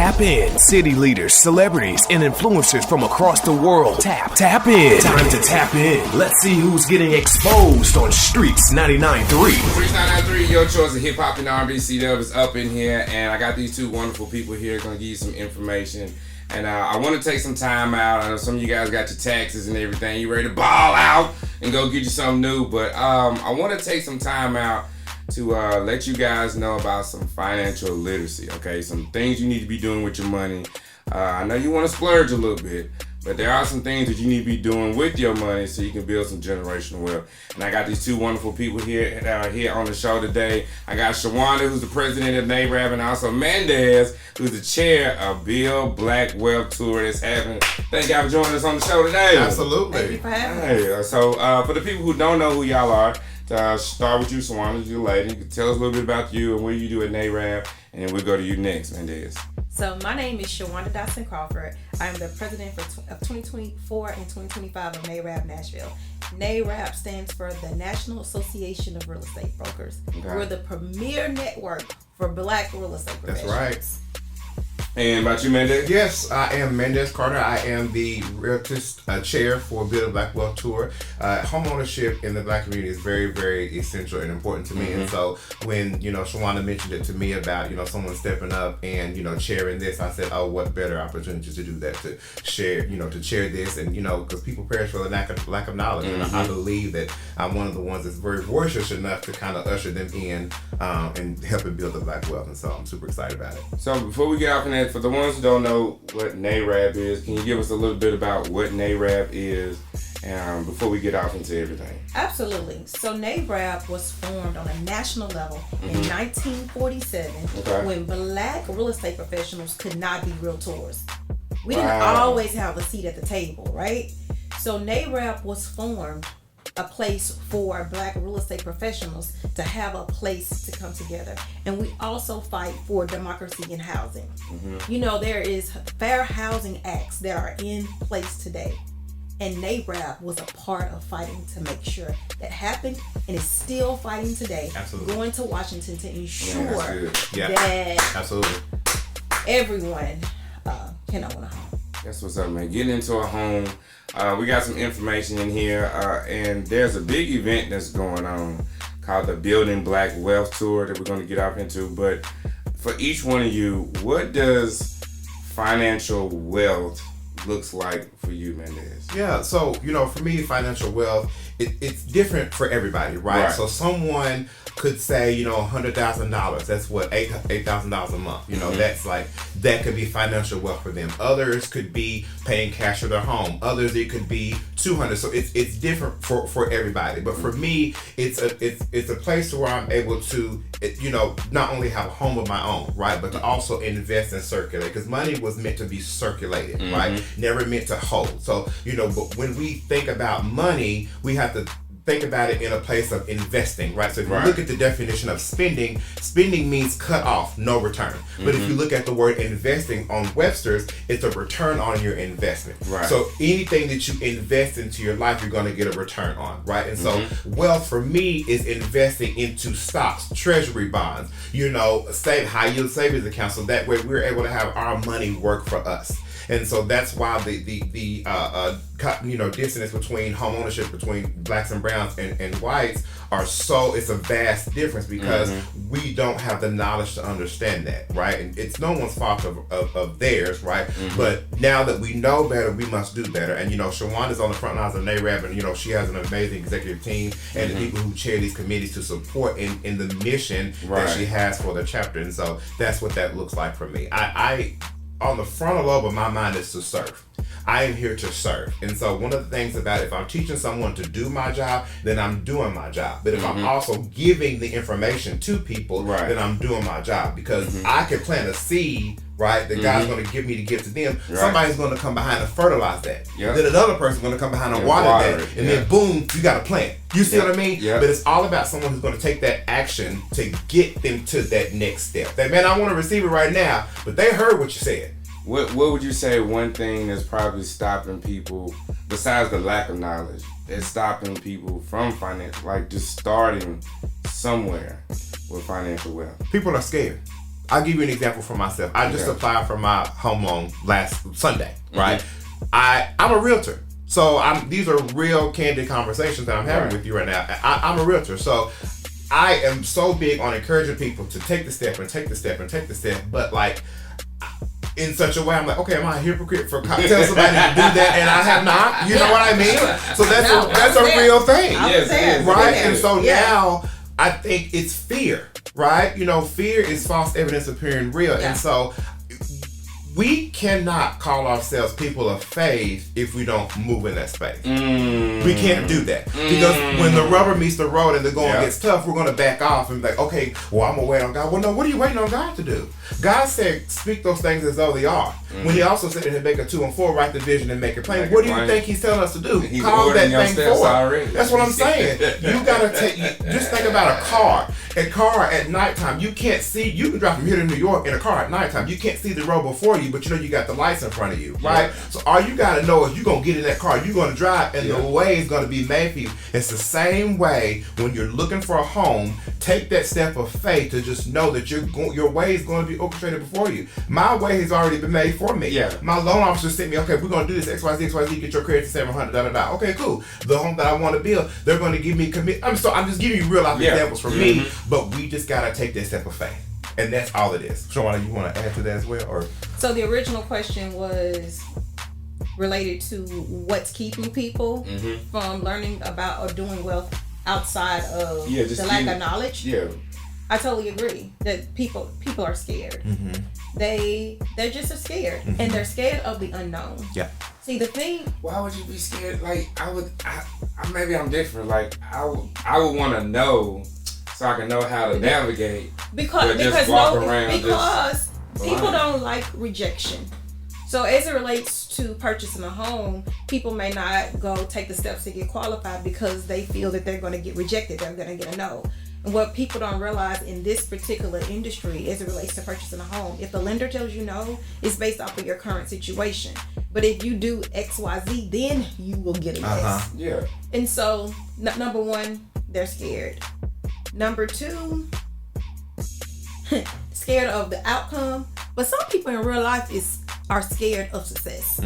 Tap in. City leaders, celebrities, and influencers from across the world. Tap in. Time to tap in. Let's see who's getting exposed on Streets 99.3. Streets 99.3, your choice of hip hop and R&B. C-Dub is up in here, and I got these two wonderful people here going to give you some information. And I want to take some time out. I know some of you guys got your taxes and everything. You ready to ball out and go get you something new. But I want to take some time out to let you guys know about some financial literacy, okay? Some things you need to be doing with your money. I know you want to splurge a little bit, but there are some things that you need to be doing with your money so you can build some generational wealth. And I got these two wonderful people here that are here on the show today. I got Shawanda, who's the president of NARAB, and also Mandez, who's the chair of Build Black Wealth Tour that's happening. Thank y'all for joining us on the show today. Absolutely. Thank you for having us. So for the people who don't know who y'all are, start with you, Shawanda, you lady. You can tell us a little bit about you and what you do at NARAB, and then we'll go to you next, Mandez. So my name is Shawanda Dotson Crawford. I am the president of 2024 and 2025 of NARAB Nashville. NARAB stands for the National Association of Real Estate Brokers. Okay. We're the premier network for Black real estate professionals. That's right. And about you, Mandez? Yes, I am Mandez Carter. I am the Realtist chair for Build Black Wealth Tour. Home ownership in the Black community is very, very essential and important to me. Mm-hmm. And so when, Shawanda mentioned it to me about, someone stepping up and, chairing this, I said, oh, what better opportunity to do that, to share, to chair this. And, because people perish for the lack of knowledge. Mm-hmm. And I believe that I'm one of the ones that's very voracious enough to kind of usher them in and helping build the Black wealth. And so I'm super excited about it. So before we get off in that, for the ones who don't know what NARAB is, can you give us a little bit about what NARAB is before we get off into everything? Absolutely. So NARAB was formed on a national level in 1947 when Black real estate professionals could not be realtors. We didn't always have a seat at the table, right? So NARAB was formed a place for Black real estate professionals to have a place to come together. And we also fight for democracy in housing. Mm-hmm. There is fair housing acts that are in place today. And NARAB was a part of fighting to make sure that happened and is still fighting today. Absolutely. Going to Washington to ensure that absolutely everyone can own a home. That's what's up, man. Getting into a home. We got some information in here, and there's a big event that's going on called the Building Black Wealth Tour that we're going to get off into. But for each one of you, what does financial wealth looks like for you, Mandez? Yeah, so, for me, financial wealth, it's different for everybody, right? So someone could say, $100,000. That's what, $8,000 a month. That's like, that could be financial wealth for them. Others could be paying cash for their home. Others, it could be $200. So it's different for everybody. But for me, it's a place where I'm able to, not only have a home of my own, right, but to also invest and circulate. Because money was meant to be circulated, right? Never meant to hold. So, but when we think about money, we have to think about it in a place of investing, right? So if you look at the definition of spending means cut off, no return. But if you look at the word investing on Webster's, it's a return on your investment. Right. So anything that you invest into your life, you're going to get a return on, right? And so wealth for me is investing into stocks, treasury bonds, high yield savings accounts, so that way we're able to have our money work for us. And so that's why the dissonance between home ownership between blacks and browns and whites it's a vast difference because we don't have the knowledge to understand that, right? And it's no one's fault of theirs, right? But now that we know better, we must do better. And Shawanda's on the front lines of NARAB, and she has an amazing executive team and the people who chair these committees to support in the mission that she has for the chapter. And so that's what that looks like for me. I on the frontal lobe of my mind is to serve. I am here to serve. And so one of the things about if I'm teaching someone to do my job, then I'm doing my job. But if I'm also giving the information to people, then I'm doing my job. Because I can plant a seed, right, that God's going to give me to give to them. Somebody's going to come behind and fertilize that. Then another person's going to come behind and water that. And then boom, you got a plant. You see what I mean? But it's all about someone who's going to take that action to get them to that next step. That, man, I want to receive it right now, but they heard what you said. What would you say one thing that's probably stopping people, besides the lack of knowledge, that's stopping people from finance, like just starting somewhere with financial wealth? People are scared. I'll give you an example for myself. I just applied for my home loan last Sunday, right? I'm a realtor. So these are real candid conversations that I'm having with you right now. I'm a realtor. So I am so big on encouraging people to take the step and take the step and take the step. But like, in such a way, I'm like, okay, am I a hypocrite for telling somebody to do that and I have not? You know what I mean? So that's a real thing. Yes, right? And so now I think it's fear, right? You know, fear is false evidence appearing real. And so we cannot call ourselves people of faith if we don't move in that space. We can't do that. Because when the rubber meets the road and the going gets tough, we're going to back off and be like, okay, well, I'm going to wait on God. Well, no, what are you waiting on God to do? God said, speak those things as though they are. When he also said in Habakkuk 2:4, write the vision and make it plain. What do you think he's telling us to do? He's Call that thing forward. Already. That's what I'm saying. You got to just think about a car. A car at nighttime, you can't see. You can drive from here to New York in a car at nighttime. You can't see the road before you, but you know you got the lights in front of you, right? So all you got to know is you're going to get in that car, you're going to drive, and the way is going to be made for you. It's the same way when you're looking for a home. Take that step of faith to just know that your way is going to be orchestrated before you. My way has already been made for me. My loan officer sent me, okay, we're going to do this XYZ, get your credit to 700, Okay, cool. The home that I want to build, they're going to give me I'm just giving you real life examples for me, but we just got to take that step of faith. And that's all it is. Shawanda, you want to add to that as well? Or So the original question was related to what's keeping people from learning about or doing wealth outside of the lack of knowledge. I totally agree that people are scared. They're just scared, and they're scared of the unknown. See, the thing. Why would you be scared? Like maybe I'm different. Like I would want to know so I can know how to navigate. Because people don't like rejection. So as it relates to purchasing a home, people may not go take the steps to get qualified because they feel that they're going to get rejected. They're going to get a no. And what people don't realize in this particular industry as it relates to purchasing a home, if the lender tells you no, it's based off of your current situation. But if you do XYZ, then you will get a yes. And so, number one, they're scared. Number two, scared of the outcome. But some people in real life are scared of success.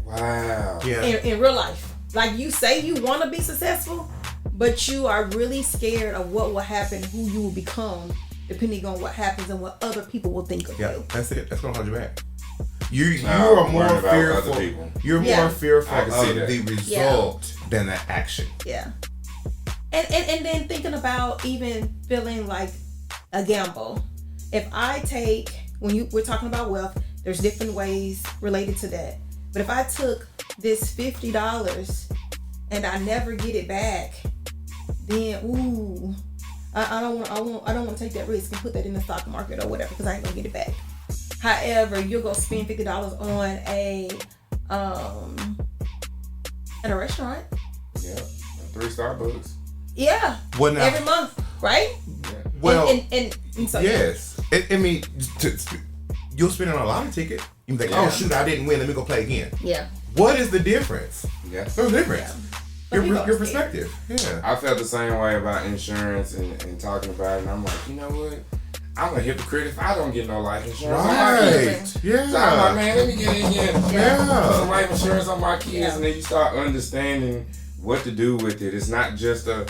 Wow. In real life. Like you say you want to be successful, but you are really scared of what will happen, who you will become, depending on what happens and what other people will think of you. That's it. That's gonna hold you back. You are more fearful. You're more fearful of the result than the action. And then thinking about even feeling like a gamble. If I take, we're talking about wealth, there's different ways related to that. But if I took this $50 and I never get it back, then I don't want to take that risk and put that in the stock market or whatever because I ain't gonna get it back. However, you're gonna spend $50 on at a restaurant. 3 Starbucks. Every month, right? Well, and so yes. I mean, you'll spend it on a lottery ticket. You think, oh shoot, I didn't win. Let me go play again. What is the difference? There's a difference. Your perspective. I felt the same way about insurance and talking about it. And I'm like, you know what? I'm a hypocrite if I don't get no life insurance. Right. So I'm like, man, let me get in here. Put some life insurance on my kids, and then you start understanding what to do with it. It's not just a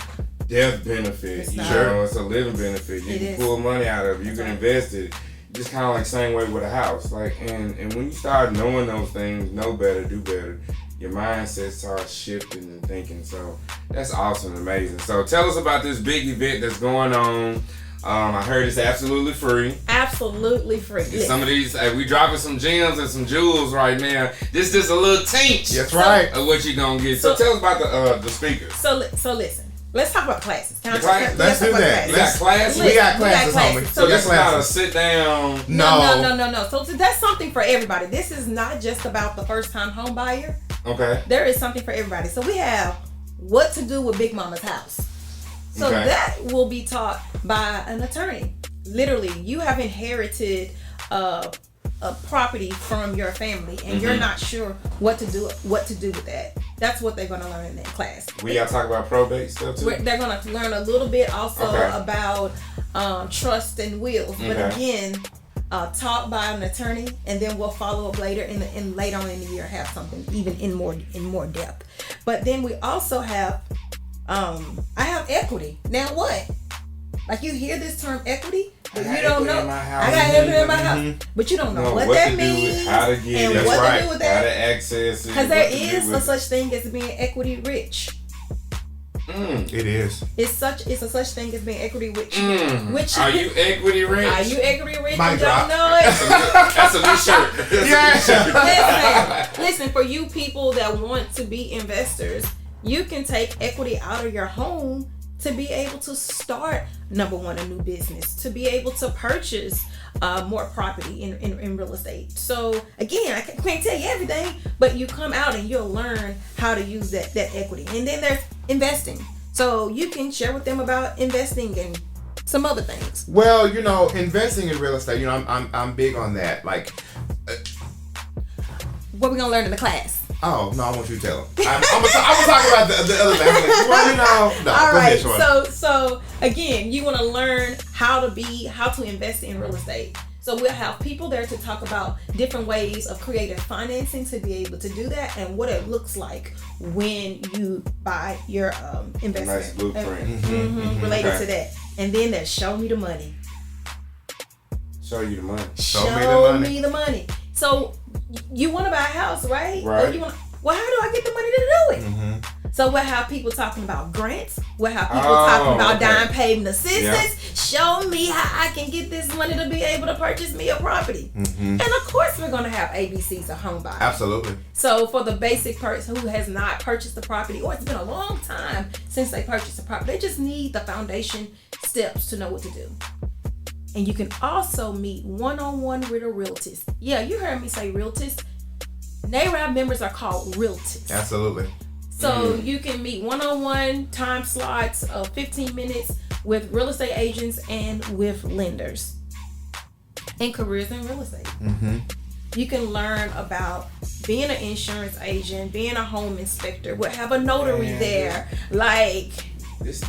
death benefit. It's a living benefit. You can pull money out of it. You can invest it. Just kind of like same way with a house. Like, and when you start knowing those things, know better, do better, your mindset starts shifting and thinking. So that's awesome and amazing. So tell us about this big event that's going on. I heard it's absolutely free. Absolutely free. Some of these, we dropping some gems and some jewels right now. This just a little taint. That's right. Of what you gonna get. So tell us about the speakers. So listen. Let's talk about classes. Let's do that. We got classes. We got classes, homie. So this is not a sit down. No. So that's something for everybody. This is not just about the first time home buyer. Okay. There is something for everybody. So we have what to do with Big Mama's house. So that will be taught by an attorney. Literally, you have inherited a property from your family, and you're not sure what to do with that. That's what they're going to learn in that class. We y'all talk about probate stuff too? They're going to learn a little bit also about trust and wills. But again, taught by an attorney, and then we'll follow up later later on in the year have something even in more depth. But then we also have I have equity. Now what? Like you hear this term equity, but you don't know. I got equity in my house, but you don't know what that means, how to get and it, what to do with that, how to access it. Because there is a such thing as being equity rich. It is. It's a such thing as being equity rich. Which are you equity rich? Are you equity rich? My You God. don't know it. That's a new shirt. Listen, for you people that want to be investors, you can take equity out of your home to be able to start, number one, a new business, to be able to purchase more property in real estate. So again, I can't tell you everything, but you come out and you'll learn how to use that equity. And then there's investing. So you can share with them about investing and some other things. Well, investing in real estate, I'm big on that. Like, what we gonna learn in the class? oh no, I want you to tell them. I'm gonna talk about the other thing. Well, no. All Go right. ahead, So again, you want to learn how to invest in real estate. So we'll have people there to talk about different ways of creating financing to be able to do that, and what it looks like when you buy your investment. Nice blueprint. Related to that. And then there's show me the money. Show you the money. Show me the money. So you want to buy a house, right? Right. Or well, how do I get the money to do it? So we'll have people talking about grants. We'll have people talking about down payment assistance. Show me how I can get this money to be able to purchase me a property. And of course, we're going to have ABCs of home buying. Absolutely. So for the basic person who has not purchased the property, or it's been a long time since they purchased the property, they just need the foundation steps to know what to do. And you can also meet one-on-one with a realtist. Yeah, you heard me say realtist. NARAB members are called realtors. Absolutely. So you can meet one-on-one time slots of 15 minutes with real estate agents and with lenders and careers in real estate. You can learn about being an insurance agent, being a home inspector. We'll have a notary there. Like this,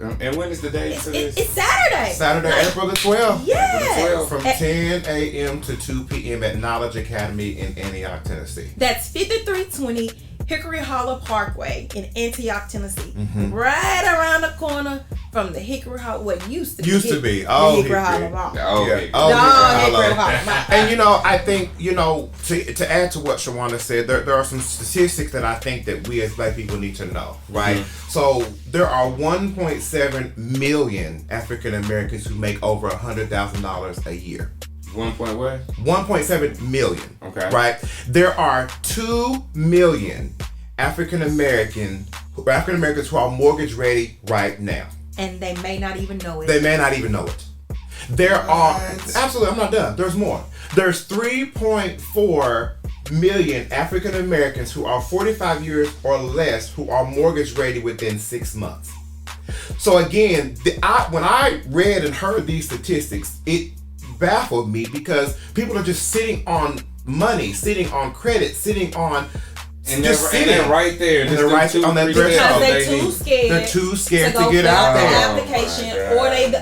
and when is the date for this? It's Saturday. Saturday, April the 12th. Yes. From 10 a.m. to 2 p.m. at Knowledge Academy in Antioch, Tennessee. That's 5320 Hickory Hollow Parkway in Antioch, Tennessee. Right around the corner from the Hickory Hollow, what used to be. Oh, Hickory Hollow Mall. Hickory Hollow Mall. And I think, to add to what Shawanda said, there are some statistics that I think that we as Black people need to know, right? So there are 1.7 million African Americans who make over $100,000 a year. 1.7 million. Okay. Right? There are 2 million African Americans who are mortgage ready right now. And they may not even know it. There are absolutely, I'm not done. There's more. There's 3.4 million African Americans who are 45 years or less who are mortgage ready within 6 months. So again, when I read and heard these statistics, it baffled me because people are just sitting on money, sitting on credit, sitting on they're right there. They're right on that threshold. They're too scared to get out there. The application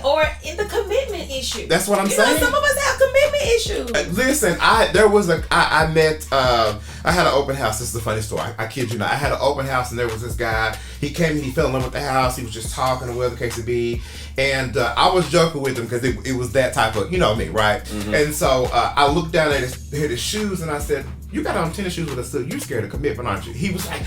or in the commitment issue. That's what I'm saying. Some of us have commitment issues. Listen, I had an open house. This is a funny story. I kid you not. I had an open house and there was this guy. He came and he fell in love with the house. He was just talking or whatever the case would be. And I was joking with him because it was that type of, me, right? And so I looked down at his shoes and I said, you got on tennis shoes with a silk. You're scared of commitment, aren't you? He was like,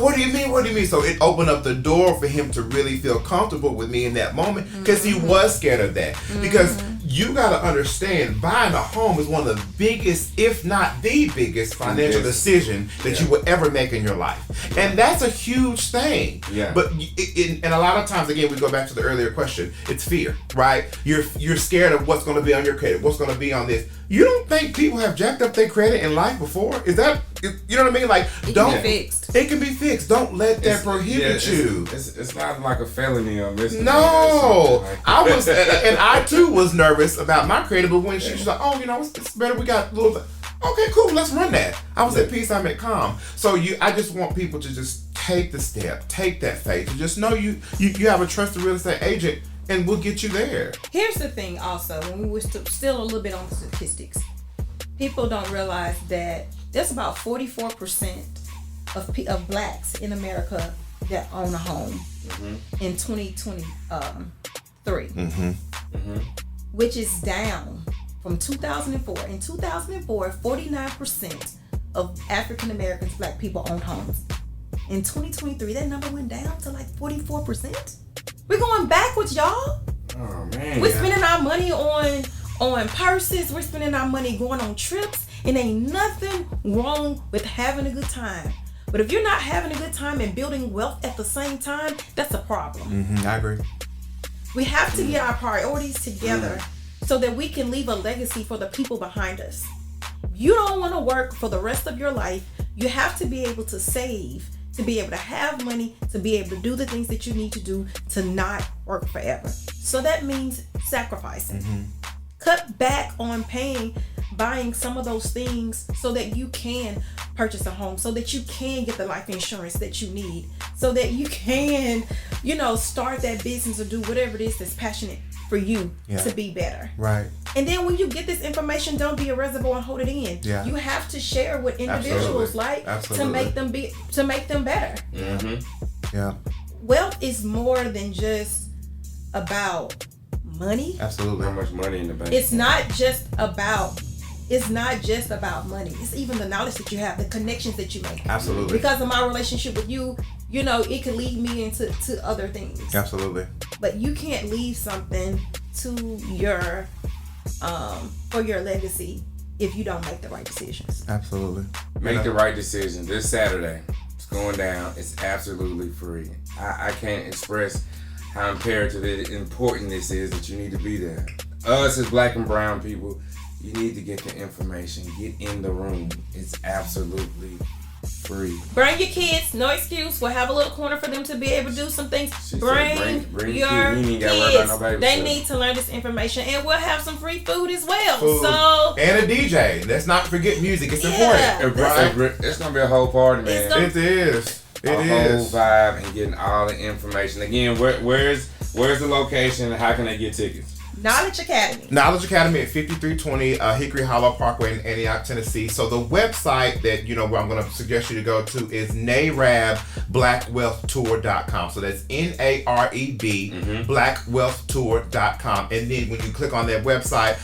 what do you mean? What do you mean? So it opened up the door for him to really feel comfortable with me in that moment because he was scared of that. Because you got to understand, buying a home is one of the biggest, if not the biggest financial decision that you will ever make in your life. And that's a huge thing. Yeah. But and a lot of times, again, we go back to the earlier question, it's fear, right? You're scared of what's going to be on your credit, what's going to be on this. You don't think people have jacked up their credit in life before? You know what I mean? Like, it can be fixed. It can be fixed. Don't let that prohibit you. It's not like a felony on this. No, I was, and I too was nervous about my credit. But when she was like, "Oh, it's better. We got a little." Okay, cool. Let's run that. I was at peace. I'm at calm. So I just want people to just take the step, take that faith, to just know you have a trusted real estate agent, and we'll get you there. Here's the thing. Also, when we were still a little bit on the statistics, people don't realize that there's about 44% of blacks in America that own a home in 2023, which is down from 2004. In 2004, 49% of African Americans, black people, own homes. In 2023, that number went down to like 44%. We're going backwards, y'all. Oh man. We're spending our money on purses. We're spending our money going on trips. And ain't nothing wrong with having a good time. But if you're not having a good time and building wealth at the same time, that's a problem. I agree. We have to get our priorities together so that we can leave a legacy for the people behind us. You don't want to work for the rest of your life. You have to be able to save, to be able to have money, to be able to do the things that you need to do to not work forever. So that means sacrificing. Cut back on buying some of those things so that you can purchase a home, so that you can get the life insurance that you need, so that you can, start that business or do whatever it is that's passionate for you to be better. Right. And then when you get this information, don't be a reservoir and hold it in. Yeah. You have to share with individuals to make them better. Yeah. Wealth is more than just about money. Absolutely. How much money in the bank? It's not just about money. It's even the knowledge that you have, the connections that you make. Absolutely. Because of my relationship with you, it could lead me into other things. Absolutely. But you can't leave something to your for your legacy if you don't make the right decisions. Absolutely. Make the right decision. This Saturday, it's going down. It's absolutely free. I can't express how imperative and important this is that you need to be there. Us as black and brown people, you need to get the information. Get in the room. It's absolutely free. Bring your kids. No excuse. We'll have a little corner for them to be able to do some things. Bring your kids. They need to learn this information. And we'll have some free food as well. So and a DJ. Let's not forget music. It's important. Right? It's going to be a whole party, man. It is. Whole vibe and getting all the information. Again, where's the location and how can they get tickets? Knowledge Academy at 5320 Hickory Hollow Parkway in Antioch, Tennessee. So the website that where I'm going to suggest you to go to is NAREB.BlackWealthTour.com. So that's NAREB BlackWealthTour.com. And then when you click on that website,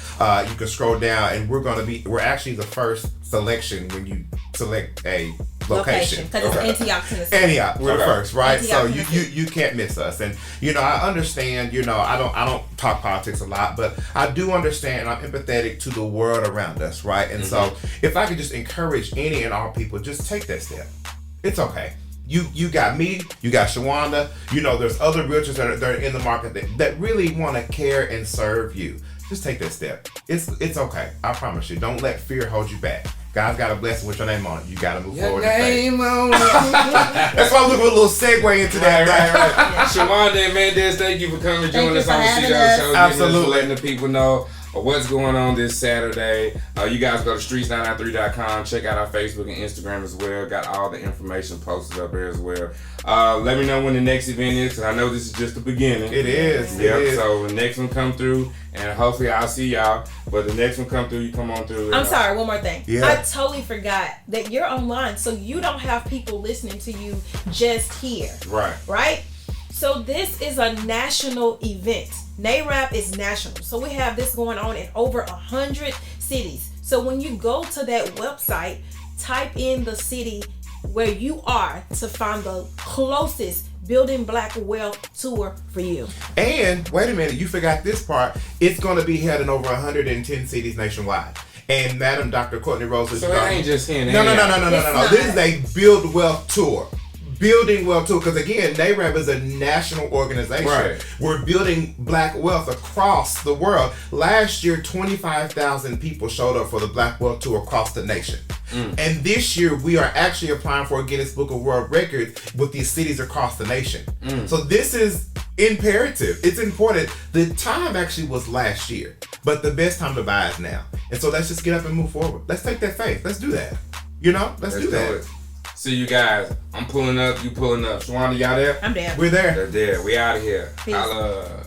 you can scroll down, and we're actually the first selection when you select a location. Because it's Antioch, Tennessee. Antioch, we're the first, right? Antioch, so you can't miss us. And I understand, I don't talk politics a lot, but I do understand, and I'm empathetic to the world around us, right? And so if I could just encourage any and all people, just take that step. It's okay. You got me, you got Shawanda, there's other realtors that are in the market that really want to care and serve you. Just take that step. It's okay. I promise you. Don't let fear hold you back. God's got a blessing with your name on it. You got to move forward. Name on it. That's why I'm looking for a little segue into that. Right. Shawanda and Mandez, thank you for coming and joining us on the CW Show. Absolutely. Letting the people know what's going on this Saturday. You guys go to streets993.com. Check out our Facebook and Instagram as well. Got all the information posted up there as well. Let me know when the next event is, because I know this is just the beginning. It is. Yep. So the next one come through, and hopefully I'll see y'all. But the next one come through, you come on through. I'm sorry, one more thing. Yeah. I totally forgot that you're online, so you don't have people listening to you just here. Right? So this is a national event. NAREB is national. So we have this going on in over 100 cities. So when you go to that website, type in the city where you are to find the closest Building Black Wealth tour for you. And wait a minute, you forgot this part. It's going to be held in over 110 cities nationwide. And Madam Dr. Courtney Rose is so it ain't just here. No. This is a Build Wealth tour. Building wealth too, because again, NAREB is a national organization. Right. We're building black wealth across the world. Last year, 25,000 people showed up for the Black Wealth Tour across the nation. And this year, we are actually applying for a Guinness Book of World Records with these cities across the nation. So this is imperative. It's important. The time actually was last year, but the best time to buy is now. And so let's just get up and move forward. Let's take that faith. Let's do that. Let's do that. See you guys. I'm pulling up. You pulling up. Shawanda, y'all there? I'm there. We're there. They're there. We out of here. Peace. Holla.